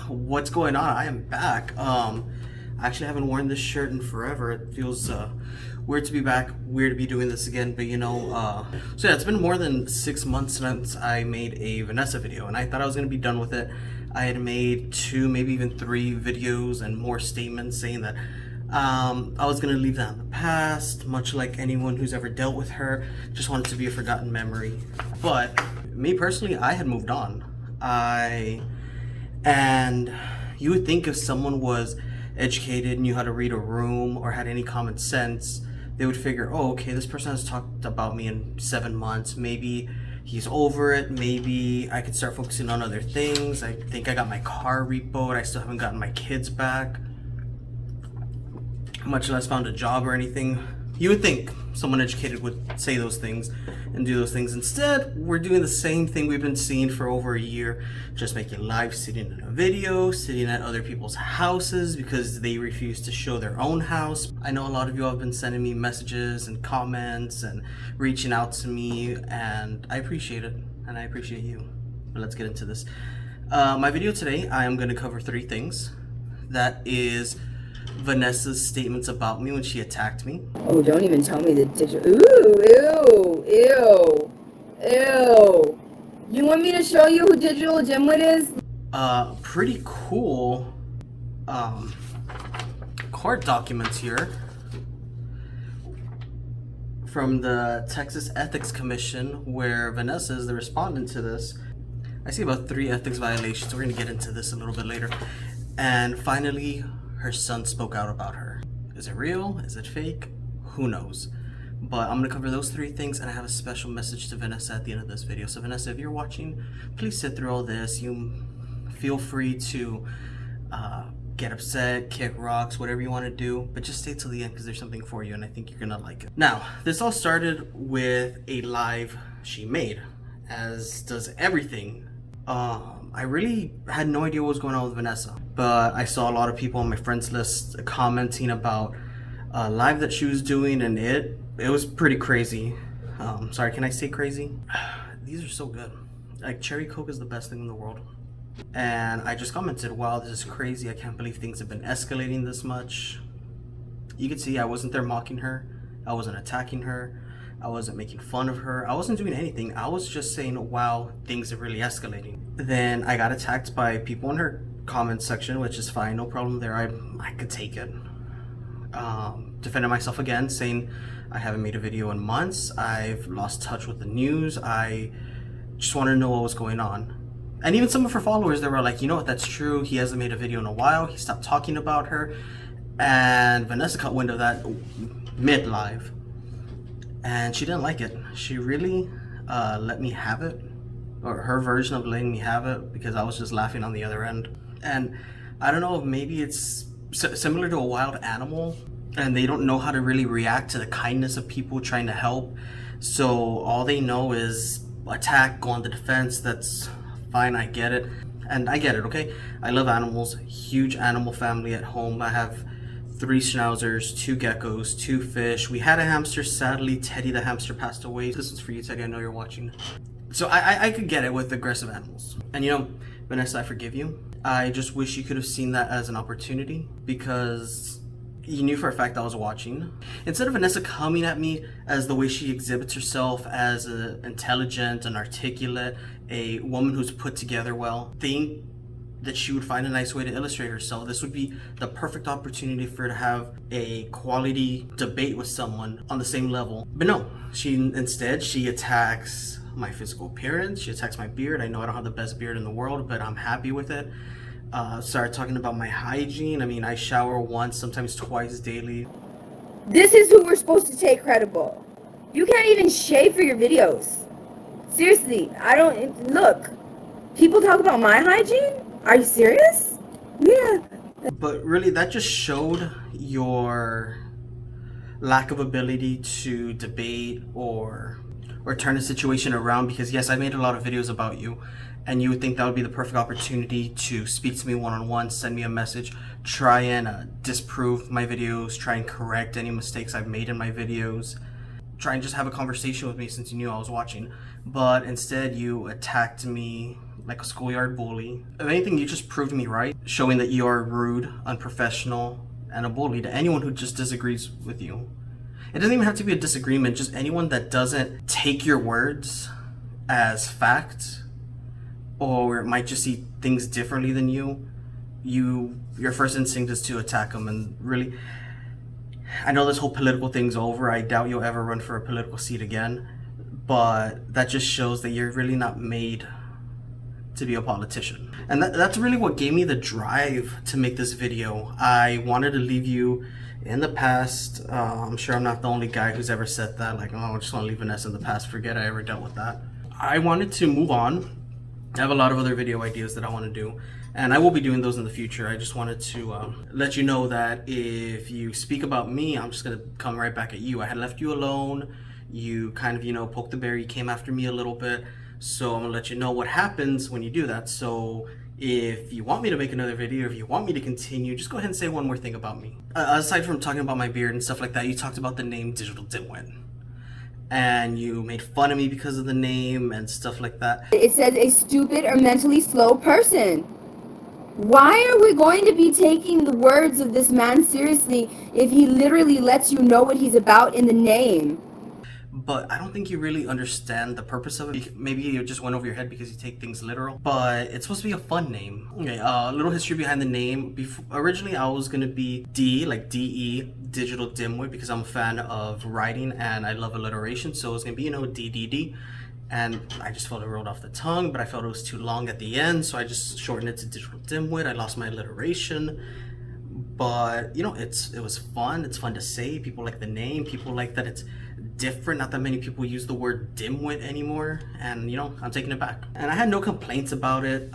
What's going on? I am back. I actually haven't worn this shirt in forever. It feels weird to be back, weird to be doing this again, but so yeah, it's been more than 6 months since I made a Vanessa video, and I thought I was gonna be done with it. I had made 2, maybe even 3 videos and more statements saying that I was gonna leave that in the past, much like anyone who's ever dealt with her, just wanted to be a forgotten memory. But me personally, I had moved on. And you would think if someone was educated, knew how to read a room, or had any common sense, they would figure, oh, okay, this person has talked about me in 7 months. Maybe he's over it. Maybe I could start focusing on other things. I think I got my car repoed. I still haven't gotten my kids back, much less found a job or anything. You would think someone educated would say those things and do those things. Instead, we're doing the same thing we've been seeing for over a year, just making live, sitting in a video, sitting at other people's houses because they refuse to show their own house. I know a lot of you have been sending me messages and comments and reaching out to me, and I appreciate it, and I appreciate you. But let's get into this. My video today, I am going to cover 3 things. That is Vanessa's statements about me when she attacked me. Oh, don't even tell me the digital. Ooh, ew, ew, ew. You want me to show you who Digital Dimwit is? Pretty cool court documents here from the Texas Ethics Commission, where Vanessa is the respondent to this. I see about 3 ethics violations. We're gonna get into this a little bit later. And finally, her son spoke out about her. Is it real? Is it fake? Who knows? But I'm gonna cover those 3 things, and I have a special message to Vanessa at the end of this video. So Vanessa, if you're watching, please sit through all this. You feel free to get upset, kick rocks, whatever you want to do, but just stay till the end because there's something for you, and I think you're gonna like it. Now, this all started with a live she made, as does everything. I really had no idea what was going on with Vanessa, but I saw a lot of people on my friends list commenting about a live that she was doing, and it was pretty crazy. Sorry, can I say crazy? These are so good. Like, cherry Coke is the best thing in the world. And I just commented, wow, this is crazy. I can't believe things have been escalating this much. You can see I wasn't there mocking her. I wasn't attacking her. I wasn't making fun of her. I wasn't doing anything. I was just saying, wow, things are really escalating. Then I got attacked by people in her comments section, which is fine, no problem there. I could take it. Defended myself again, saying I haven't made a video in months. I've lost touch with the news. I just wanted to know what was going on. And even some of her followers, they were like, you know what, that's true. He hasn't made a video in a while. He stopped talking about her. And Vanessa caught wind of that mid-live. And she didn't like it. She really let me have it, or her version of letting me have it, because I was just laughing on the other end. And I don't know, maybe it's similar to a wild animal, and they don't know how to really react to the kindness of people trying to help. So all they know is attack, go on the defense. That's fine, I get it. And I get it, okay? I love animals, huge animal family at home. I have 3 schnauzers, 2 geckos, 2 fish. We had a hamster. Sadly, Teddy the hamster passed away. This is for you, Teddy. I know you're watching. So I could get it with aggressive animals. And Vanessa, I forgive you. I just wish you could have seen that as an opportunity, because you knew for a fact I was watching. Instead of Vanessa coming at me as the way she exhibits herself, as an intelligent and articulate, a woman who's put together well, think that she would find a nice way to illustrate herself. This would be the perfect opportunity for her to have a quality debate with someone on the same level. But no, instead she attacks my physical appearance. She attacks my beard. I know I don't have the best beard in the world, but I'm happy with it. Started talking about my hygiene. I mean, I shower once, sometimes twice daily. This is who we're supposed to take credible. You can't even shave for your videos. Seriously, look. People talk about my hygiene? Are you serious? Yeah. But really, that just showed your lack of ability to debate or turn a situation around, because yes, I made a lot of videos about you, and you would think that would be the perfect opportunity to speak to me one-on-one, send me a message, try and disprove my videos, try and correct any mistakes I've made in my videos, try and just have a conversation with me since you knew I was watching. But instead you attacked me like a schoolyard bully. If anything, you just proved me right, showing that you are rude, unprofessional, and a bully to anyone who just disagrees with you. It doesn't even have to be a disagreement, just anyone that doesn't take your words as fact, or might just see things differently than you. Your first instinct is to attack them. And really, I know this whole political thing's over. I doubt you'll ever run for a political seat again, but that just shows that you're really not made to be a politician. And that's really what gave me the drive to make this video. I wanted to leave you in the past. I'm sure I'm not the only guy who's ever said that, like, oh, I just want to leave Vanessa in the past, forget I ever dealt with that. I wanted to move on. I have a lot of other video ideas that I want to do, and I will be doing those in the future. I just wanted to let you know that if you speak about me, I'm just going to come right back at you. I had left you alone. You kind of, poked the bear. You came after me a little bit. So I'm going to let you know what happens when you do that. So if you want me to make another video, if you want me to continue, just go ahead and say one more thing about me. Aside from talking about my beard and stuff like that, you talked about the name Digital Dimwit. And you made fun of me because of the name and stuff like that. It says a stupid or mentally slow person. Why are we going to be taking the words of this man seriously if he literally lets you know what he's about in the name? But I don't think you really understand the purpose of it. Maybe it just went over your head because you take things literal. But it's supposed to be a fun name. Okay, a little history behind the name. Originally, I was gonna be D, like D-E, Digital Dimwit, because I'm a fan of writing and I love alliteration. So it was gonna be, D-D-D. And I just felt it rolled off the tongue, but I felt it was too long at the end. So I just shortened it to Digital Dimwit. I lost my alliteration. But, it was fun. It's fun to say. People like the name. People like that it's different. Not that many people use the word dimwit anymore, and I'm taking it back. And I had no complaints about it.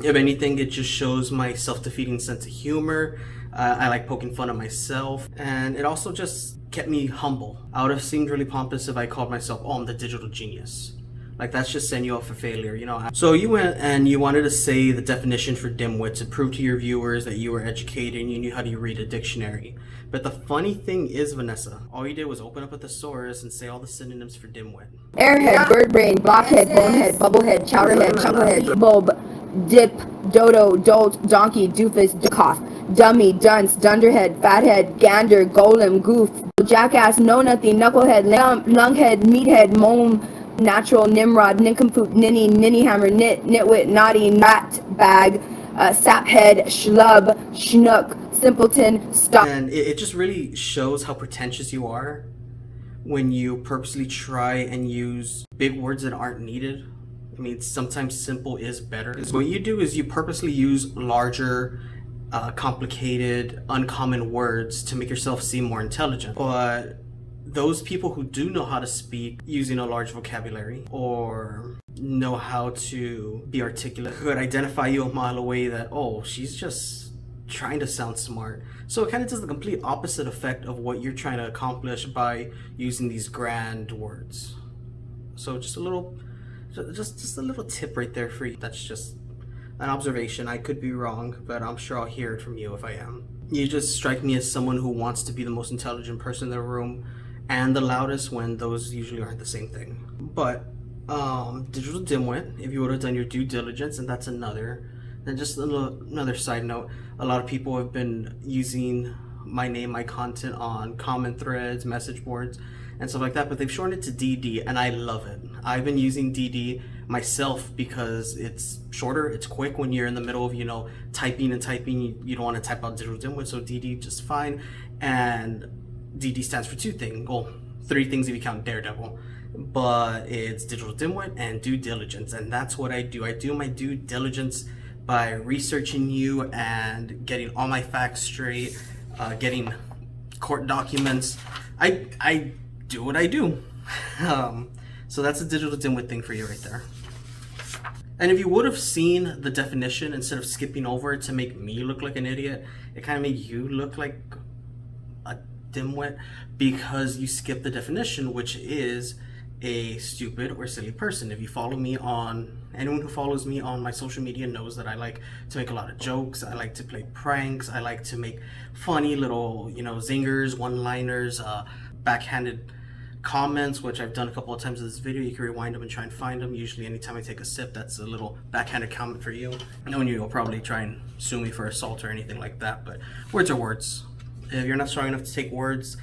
If anything, it just shows my self-defeating sense of humor. I like poking fun at myself, and it also just kept me humble. I would have seemed really pompous if I called myself, oh, I'm the digital genius. Like, that's just setting you up for failure, So you went and you wanted to say the definition for dimwit to prove to your viewers that you were educated and you knew how to read a dictionary. But the funny thing is, Vanessa, all you did was open up a thesaurus and say all the synonyms for dimwit. Airhead, bird brain, blockhead, bonehead, bubblehead, chowderhead, chucklehead, bulb, dip, dodo, dolt, donkey, doofus, cough, dummy, dunce, dunderhead, fathead, gander, golem, goof, jackass, know nothing, knucklehead, lunghead, meathead, moan, natural, nimrod, nincompoop, ninny, ninnyhammer, nitwit, naughty, rat, bag, saphead, schlub, schnook, simpleton, stop. And it just really shows how pretentious you are when you purposely try and use big words that aren't needed. I mean, sometimes simple is better. So what you do is you purposely use larger, complicated, uncommon words to make yourself seem more intelligent. But those people who do know how to speak using a large vocabulary or know how to be articulate could identify you a mile away that, oh, she's just trying to sound smart. So it kind of does the complete opposite effect of what you're trying to accomplish by using these grand words. So just a little tip right there for you. That's just an observation. I could be wrong, but I'm sure I'll hear it from you if I am. You just strike me as someone who wants to be the most intelligent person in the room and the loudest, when those usually aren't the same thing. But digital dimwit, if you would have done your due diligence, and that's another. And just another side note, a lot of people have been using my name, my content on comment threads, message boards, and stuff like that, but they've shortened it to DD, and I love it. I've been using DD myself because it's shorter, it's quick when you're in the middle of, typing and typing, you don't want to type out digital dimwit, so DD just fine. And DD stands for three things if you count Daredevil, but it's digital dimwit and due diligence, and that's what I do. I do my due diligence by researching you and getting all my facts straight, getting court documents. I do what I do. So that's a digital dimwit thing for you right there. And if you would have seen the definition instead of skipping over it to make me look like an idiot, it kind of made you look like a dimwit because you skipped the definition, which is a stupid or silly person. If you follow me anyone who follows me on my social media knows that I like to make a lot of jokes. I like to play pranks. I like to make funny little, zingers, one-liners, backhanded comments, which I've done a couple of times in this video. You can rewind them and try and find them. Usually anytime I take a sip, that's a little backhanded comment for you. Knowing you'll probably try and sue me for assault or anything like that, but words are words. If you're not strong enough to take words,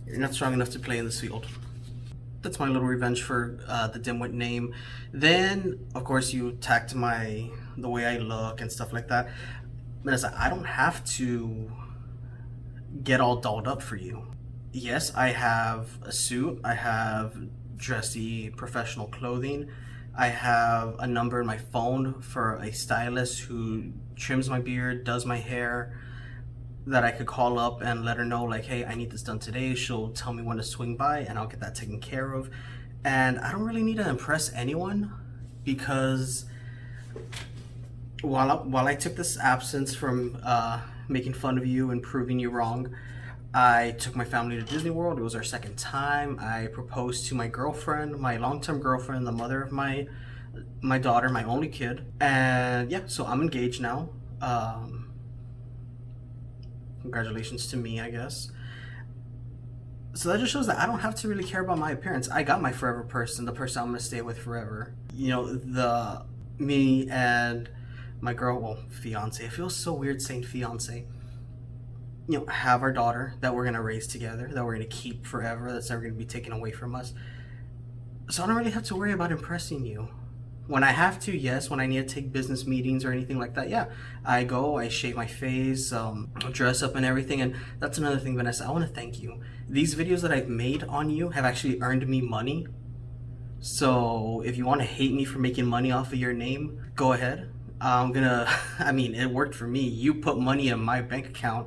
you're not strong enough to play in this field. That's my little revenge for the Dimwit name. Then, of course, you attacked the way I look and stuff like that. Vanessa, I don't have to get all dolled up for you. Yes, I have a suit, I have dressy professional clothing, I have a number in my phone for a stylist who trims my beard, does my hair, that I could call up and let her know, like, hey, I need this done today. She'll tell me when to swing by and I'll get that taken care of. And I don't really need to impress anyone, because while I took this absence from making fun of you and proving you wrong, I took my family to Disney World. It was our second time. I proposed to my girlfriend, my long-term girlfriend, the mother of my daughter, my only kid. And yeah, so I'm engaged now. Congratulations to me, I guess. So that just shows that I don't have to really care about my appearance. I got my forever person, the person I'm gonna stay with forever. You know, me and my girl, well, fiance. It feels so weird saying fiance. You know, have our daughter that we're gonna raise together, that we're gonna keep forever, that's never gonna be taken away from us. So I don't really have to worry about impressing you. When I have to, yes. When I need to take business meetings or anything like that, yeah, I go, I shave my face, dress up and everything. And that's another thing, Vanessa, I want to thank you. These videos that I've made on you have actually earned me money. So if you want to hate me for making money off of your name, go ahead. I mean, it worked for me. You put money in my bank account,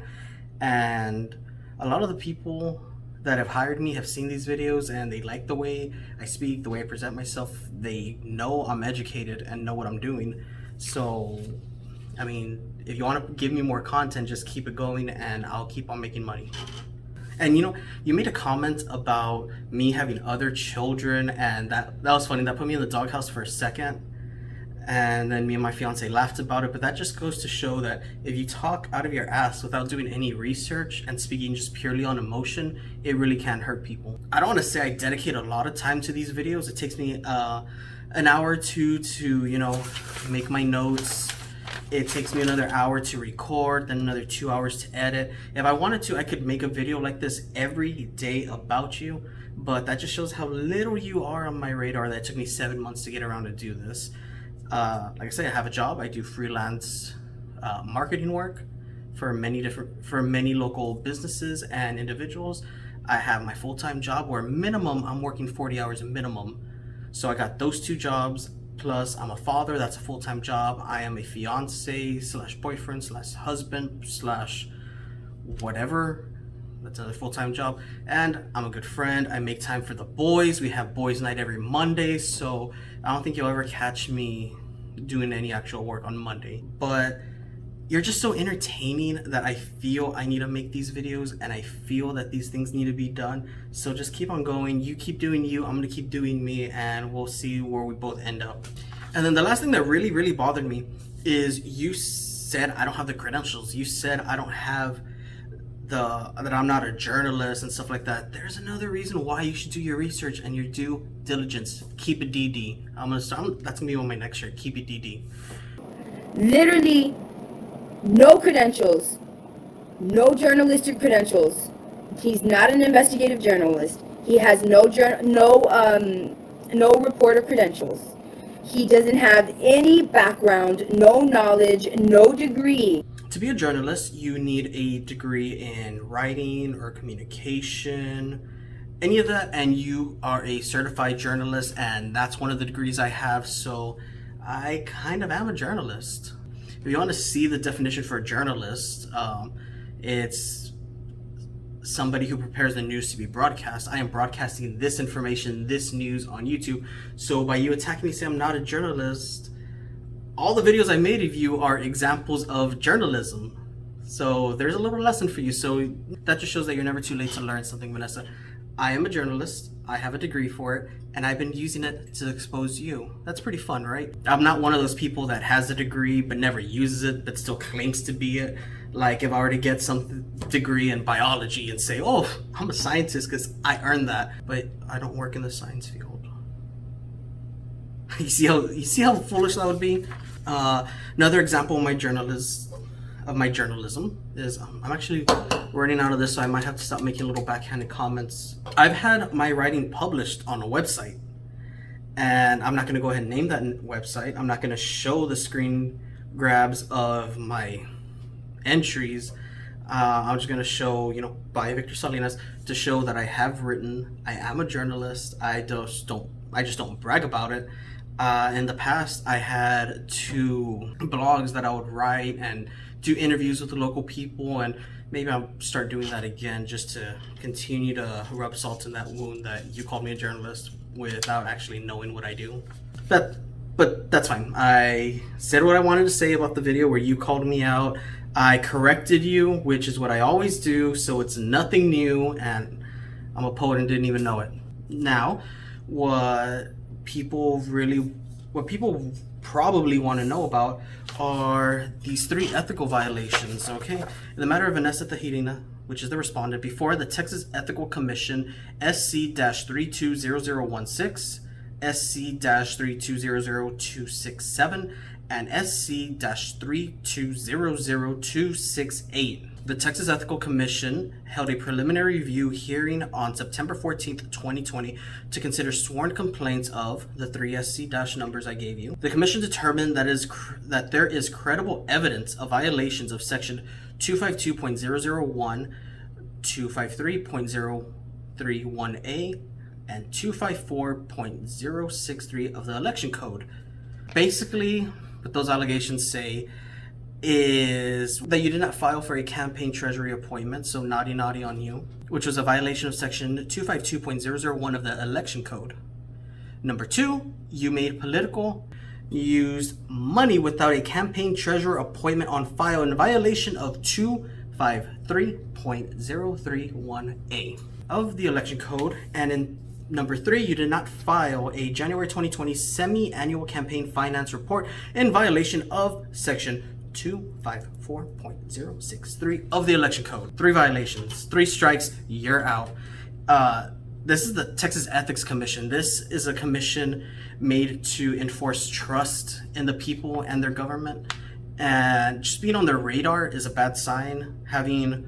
and a lot of the people that have hired me have seen these videos and they like the way I speak, the way I present myself. They know I'm educated and know what I'm doing. So, I mean, if you want to give me more content, just keep it going and I'll keep on making money. And you know, you made a comment about me having other children, and that was funny. That put me in the doghouse for a second. And then me and my fiance laughed about it, but that just goes to show that if you talk out of your ass without doing any research and speaking just purely on emotion, it really can hurt people. I don't want to say I dedicate a lot of time to these videos. It takes me an hour or two to, you know, make my notes. It takes me another hour to record, then another 2 hours to edit. If I wanted to, I could make a video like this every day about you, but that just shows how little you are on my radar, that it took me 7 months to get around to do this. Like I say, I have a job. I do freelance marketing work for many local businesses and individuals. I have my full-time job where minimum I'm working 40 hours minimum. So I got those two jobs, plus I'm a father. That's a full-time job. I am a fiance slash boyfriend slash husband slash whatever. That's another full-time job. And I'm a good friend. I make time for the boys. We have boys night every Monday, so I don't think you'll ever catch me doing any actual work on Monday. But you're just so entertaining that I feel I need to make these videos, and I feel that these things need to be done. So just keep on going. You keep doing you, I'm gonna keep doing me, and we'll see where we both end up. And then the last thing that really bothered me is you said I don't have the credentials. You said I don't have that I'm not a journalist and stuff like that. There's another reason why you should do your research and your due diligence. Keep it DD. That's gonna be on my next shirt. Keep it DD. Literally, no credentials, no journalistic credentials. He's not an investigative journalist. He has no reporter credentials. He doesn't have any background, no knowledge, no degree. To be a journalist, you need a degree in writing or communication, any of that, and you are a certified journalist, and that's one of the degrees I have, so I kind of am a journalist. If you want to see the definition for a journalist, it's somebody who prepares the news to be broadcast. I am broadcasting this information, this news on YouTube, so by you attacking me saying I'm not a journalist, all the videos I made of you are examples of journalism. So there's a little lesson for you. So that just shows that you're never too late to learn something, Vanessa. I am a journalist. I have a degree for it, and I've been using it to expose you. That's pretty fun, right? I'm not one of those people that has a degree but never uses it, but still claims to be it. Like if I were to get some degree in biology and say, oh, I'm a scientist because I earned that, but I don't work in the science field. You see how foolish that would be? Another example of my journalism is I'm actually running out of this, so I might have to stop making little backhanded comments. I've had my writing published on a website, and I'm not going to go ahead and name that website. I'm not going to show the screen grabs of my entries. I'm just going to show, by Victor Salinas, to show that I have written. I am a journalist. I just don't brag about it. In the past, I had 2 blogs that I would write and do interviews with the local people, and maybe I'll start doing that again just to continue to rub salt in that wound that you called me a journalist without actually knowing what I do. But that's fine. I said what I wanted to say about the video where you called me out. I corrected you, which is what I always do, so it's nothing new, and I'm a poet and didn't even know it. Now, what people probably want to know about are these 3 ethical violations, okay? In the matter of Vanessa Tijerina, which is the respondent, before the Texas Ethical Commission SC-320016, SC-32000267, and SC-32000268. The Texas Ethical Commission held a preliminary review hearing on September 14th, 2020 to consider sworn complaints of the 3 SC numbers I gave you. The Commission determined that there is credible evidence of violations of Section 252.001, 253.031A, and 254.063 of the Election Code. Basically, what those allegations say is that you did not file for a campaign treasury appointment, so naughty on you, which was a violation of Section 252.001 of the Election Code. Number 2, you used money without a campaign treasurer appointment on file in violation of 253.031A of the Election Code. And in Number 3, you did not file a January 2020 semi-annual campaign finance report in violation of Section 254.063 of the Election Code. 3 violations, 3 strikes, you're out. This is the Texas Ethics Commission. This is a commission made to enforce trust in the people and their government. And just being on their radar is a bad sign. Having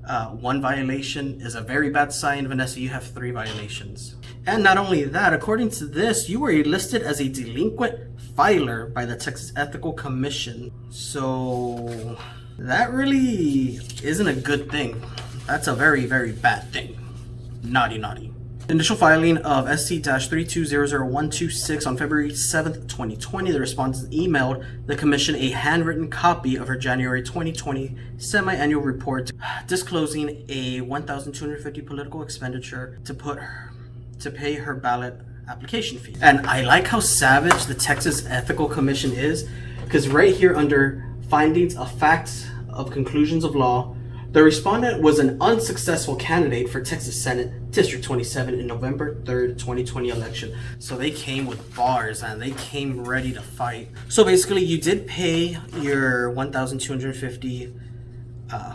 1 violation is a very bad sign. Vanessa, you have 3 violations. And not only that, according to this, you were listed as a delinquent filer by the Texas Ethical Commission. So that really isn't a good thing. That's a very, very bad thing. Naughty. Initial filing of SC-3200126 on February 7th, 2020, the respondent emailed the Commission a handwritten copy of her January 2020 semi-annual report disclosing a $1,250 political expenditure to pay her ballot application fee. And I like how savage the Texas Ethical Commission is, because right here under findings of facts of conclusions of law, the respondent was an unsuccessful candidate for Texas Senate District 27 in November 3rd, 2020 election. So they came with bars and they came ready to fight. So basically you did pay your $1,250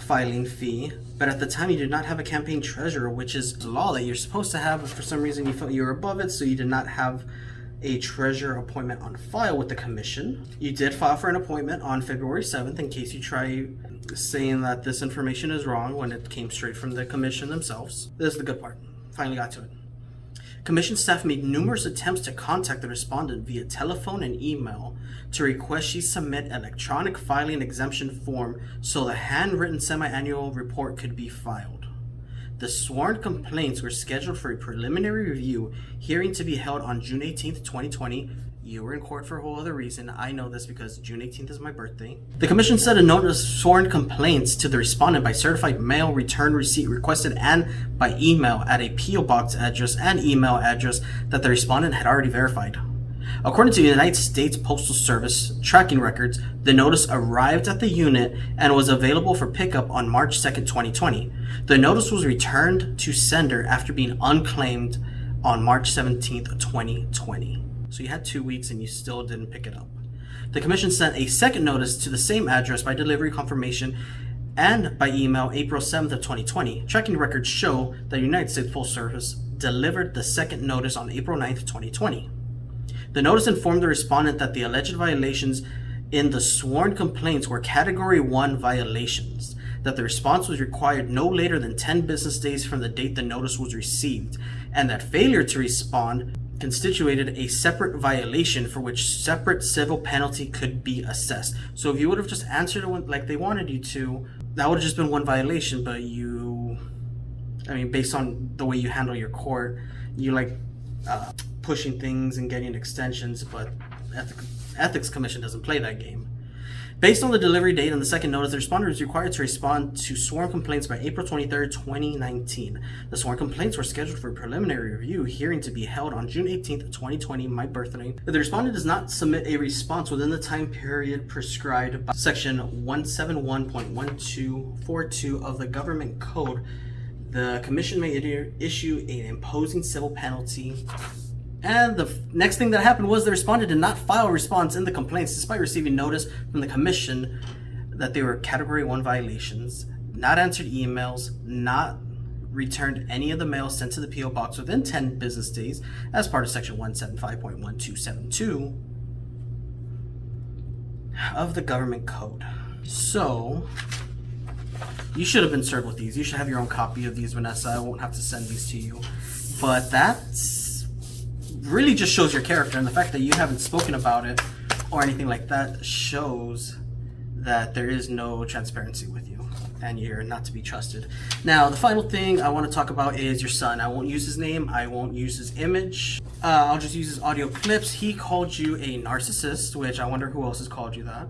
filing fee, but at the time you did not have a campaign treasurer, which is the law that you're supposed to have, but for some reason you felt you were above it, so you did not have a treasurer appointment on file with the commission. You did file for an appointment on February 7th in case you try saying that this information is wrong when it came straight from the commission themselves. This is the good part. Finally got to it. Commission staff made numerous attempts to contact the respondent via telephone and email to request she submit an electronic filing exemption form so the handwritten semi-annual report could be filed. The sworn complaints were scheduled for a preliminary review hearing to be held on June 18th, 2020. You were in court for a whole other reason. I know this because June 18th is my birthday. The commission sent a notice of sworn complaints to the respondent by certified mail, return receipt requested, and by email at a P.O. box address and email address that the respondent had already verified. According to the United States Postal Service tracking records, the notice arrived at the unit and was available for pickup on March 2nd, 2020. The notice was returned to sender after being unclaimed on March 17th, 2020. So you had 2 weeks and you still didn't pick it up. The commission sent a second notice to the same address by delivery confirmation and by email April 7th of 2020. Tracking records show that United States Postal Service delivered the second notice on April 9th, 2020. The notice informed the respondent that the alleged violations in the sworn complaints were Category 1 violations, that the response was required no later than 10 business days from the date the notice was received, and that failure to respond constituted a separate violation for which separate civil penalty could be assessed. So if you would have just answered it like they wanted you to, that would have just been one violation, but based on the way you handle your court, you pushing things and getting extensions, but Ethics Commission doesn't play that game. Based on the delivery date and the second notice, the respondent was required to respond to sworn complaints by April 23rd, 2019. The sworn complaints were scheduled for a preliminary review hearing to be held on June 18th, 2020, my birthday. If the respondent does not submit a response within the time period prescribed by Section 171.1242 of the Government Code, the Commission may issue an imposing civil penalty. And the next thing that happened was the respondent did not file a response in the complaints despite receiving notice from the commission that they were Category 1 violations, not answered emails, not returned any of the mail sent to the P.O. Box within 10 business days as part of Section 175.1272 of the Government Code. So, you should have been served with these. You should have your own copy of these, Vanessa. I won't have to send these to you. But that's really just shows your character, and the fact that you haven't spoken about it or anything like that shows that there is no transparency with you and you're not to be trusted. Now, the final thing I want to talk about is your son. I won't use his name, I won't use his image, I'll just use his audio clips. He called you a narcissist, which I wonder who else has called you that,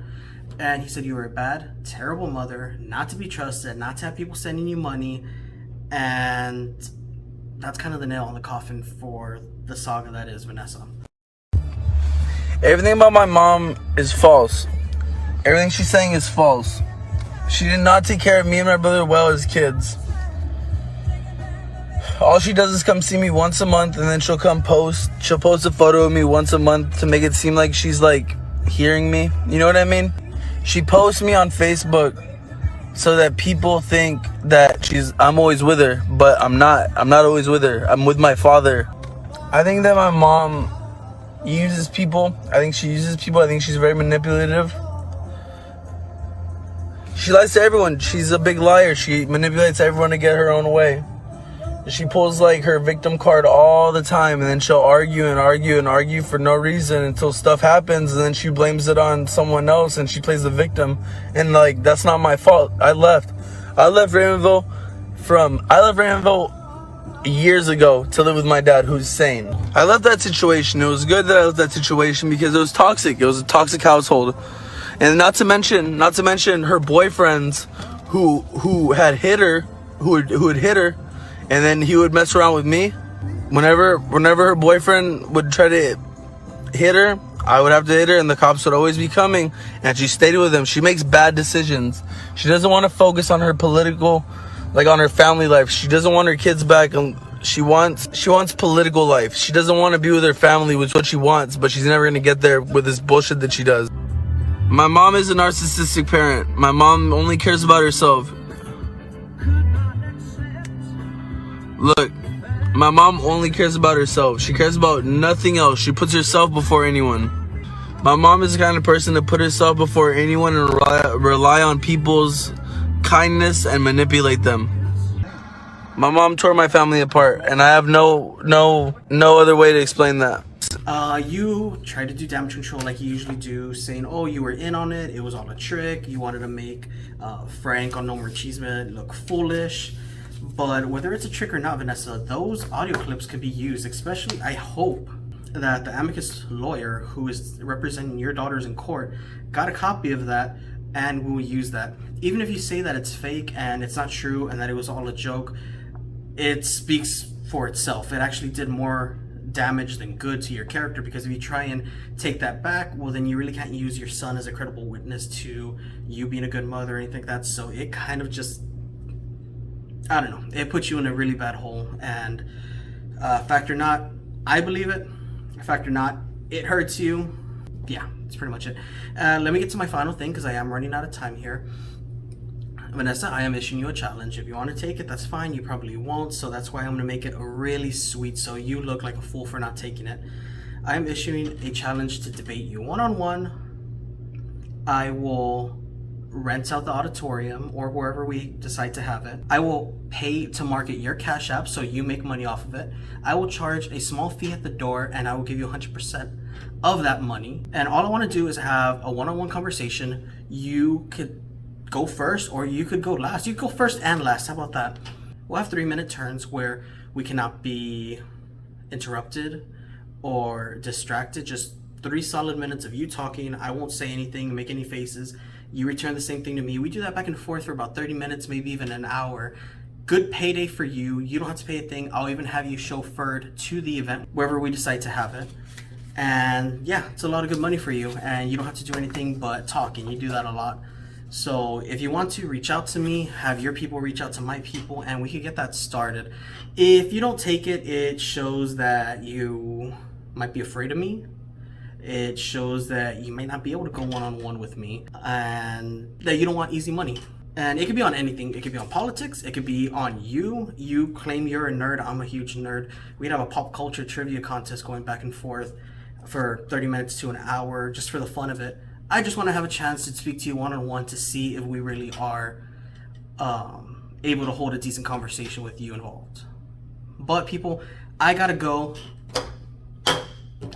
and he said you were a bad, terrible mother, not to be trusted, not to have people sending you money, and that's kind of the nail on the coffin for the saga that is Vanessa. Everything about my mom is false. Everything she's saying is false. She did not take care of me and my brother well as kids. All she does is come see me once a month, and then she'll post a photo of me once a month to make it seem like she's hearing me. You know what I mean? She posts me on Facebook so that people think that I'm always with her, but I'm not. I'm not always with her. I'm with my father. I think that my mom uses people. I think she uses people. I think she's very manipulative. She lies to everyone. She's a big liar. She manipulates everyone to get her own way. She pulls her victim card all the time, and then she'll argue and argue and argue for no reason until stuff happens, and then she blames it on someone else and she plays the victim. And that's not my fault. I left Raymondville years ago to live with my dad, who's sane. I left that situation. It was good that I left that situation because it was toxic. It was a toxic household. And not to mention her boyfriends who had hit her, who had hit her, and then he would mess around with me. Whenever her boyfriend would try to hit her, I would have to hit her, and the cops would always be coming, and she stayed with him. She makes bad decisions. She doesn't want to focus on her political, on her family life. She doesn't want her kids back, and she wants political life. She doesn't want to be with her family, which is what she wants, but she's never going to get there with this bullshit that she does. My mom is a narcissistic parent. My mom only cares about herself. Look, my mom only cares about herself. She cares about nothing else. She puts herself before anyone. My mom is the kind of person to put herself before anyone and rely on people's kindness and manipulate them. My mom tore my family apart, and I have no other way to explain that. You tried to do damage control like you usually do, saying, oh, you were in on it, it was all a trick, you wanted to make Frank on No More Cheeseman look foolish. But whether it's a trick or not, Vanessa, those audio clips can be used, especially, I hope, that the amicus lawyer who is representing your daughters in court got a copy of that and will use that. Even if you say that it's fake and it's not true and that it was all a joke, it speaks for itself. It actually did more damage than good to your character, because if you try and take that back, well, then you really can't use your son as a credible witness to you being a good mother or anything like that. So it kind of just, I don't know, it puts you in a really bad hole. And Fact or not, I believe it. Fact or not, it hurts you. Yeah, that's pretty much it. Let me get to my final thing because I am running out of time here. Vanessa, I am issuing you a challenge. If you want to take it, that's fine. You probably won't, so that's why I'm going to make it really sweet so you look like a fool for not taking it. I am issuing a challenge to debate you one-on-one. I will rent out the auditorium or wherever we decide to have it. I will pay to market your Cash App so you make money off of it. I will charge a small fee at the door and I will give you 100% of that money. And all I want to do is have a one-on-one conversation. You could go first or you could go last. You could go first and last. How about that? We'll have 3-minute turns where we cannot be interrupted or distracted. Just 3 solid minutes of you talking. I won't say anything, make any faces. You return the same thing to me. We do that back and forth for about 30 minutes, maybe even an hour. Good payday for you. You don't have to pay a thing. I'll even have you chauffeured to the event, wherever we decide to have it. And yeah, it's a lot of good money for you. And you don't have to do anything but talk, and you do that a lot. So if you want to, reach out to me, have your people reach out to my people, and we can get that started. If you don't take it, it shows that you might be afraid of me. It shows that you may not be able to go one-on-one with me and that you don't want easy money. And it could be on anything. It could be on politics. It could be on you. You claim you're a nerd. I'm a huge nerd. We'd have a pop culture trivia contest going back and forth for 30 minutes to an hour just for the fun of it. I just want to have a chance to speak to you one-on-one to see if we really are able to hold a decent conversation with you involved. But people, I gotta go.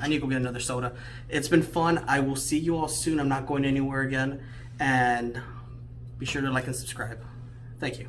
I need to go get another soda. It's been fun. I will see you all soon. I'm not going anywhere again. And be sure to like and subscribe. Thank you.